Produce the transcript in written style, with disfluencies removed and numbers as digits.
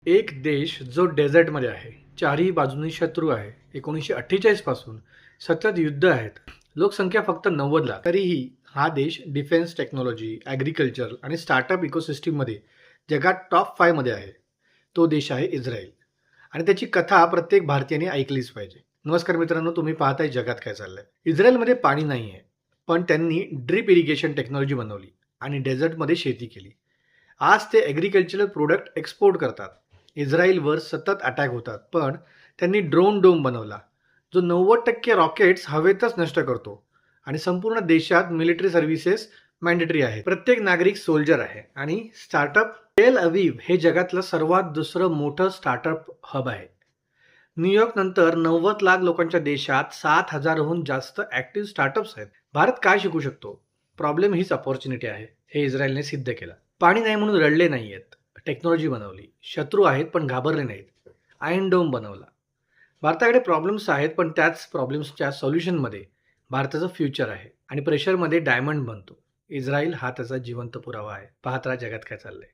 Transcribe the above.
एक देश जो डेझर्टमध्ये आहे, चारही बाजूंनी शत्रू आहे, 1948 पासून सतत युद्ध आहेत, लोकसंख्या फक्त 90 लाख, तरीही हा देश डिफेन्स टेक्नॉलॉजी, ॲग्रिकल्चर आणि स्टार्टअप इकोसिस्टीममध्ये जगात टॉप 5 मध्ये आहे. तो देश आहे इस्रायल आणि त्याची कथा प्रत्येक भारतीयाने ऐकलीच पाहिजे. नमस्कार मित्रांनो, तुम्ही पाहताय जगात काय चाललंय. इस्रायलमध्ये पाणी नाही आहे, पण त्यांनी ड्रिप इरिगेशन टेक्नॉलॉजी बनवली आणि डेझर्टमध्ये शेती केली. आज ते ॲग्रिकल्चरल प्रोडक्ट एक्सपोर्ट करतात. इस्रायलवर सतत अटॅक होतात, पण त्यांनी ड्रोन डोम बनवला जो 90% रॉकेट्स हवेतच नष्ट करतो आणि संपूर्ण देशात मिलिटरी सर्व्हिसेस मॅन्डेटरी आहे. प्रत्येक नागरिक सोल्जर आहे आणि स्टार्टअप टेल अवीव हे जगातलं सर्वात दुसरं मोठं स्टार्टअप हब आहे. न्यूयॉर्क नंतर 90 लाख लोकांच्या देशात 7,000हून जास्त ॲक्टिव्ह स्टार्टअप्स आहेत. भारत काय शिकू शकतो? प्रॉब्लेम हीच अपॉर्च्युनिटी आहे, हे इस्रायलने सिद्ध केलं. पाणी नाही म्हणून रडले नाहीयेत, टेक्नॉलॉजी बनवली. शत्रू आहेत पण घाबरले नाहीत. आयर्न डोम बनवला. भारताकडे प्रॉब्लेम्स आहेत, पण त्याच प्रॉब्लेम्सच्या सोल्युशनमध्ये भारताचं फ्युचर आहे आणि प्रेशरमध्ये डायमंड बनतो. इस्रायल हा त्याचा जिवंत पुरावा आहे. पाहत राहा जगात काय चाललंय.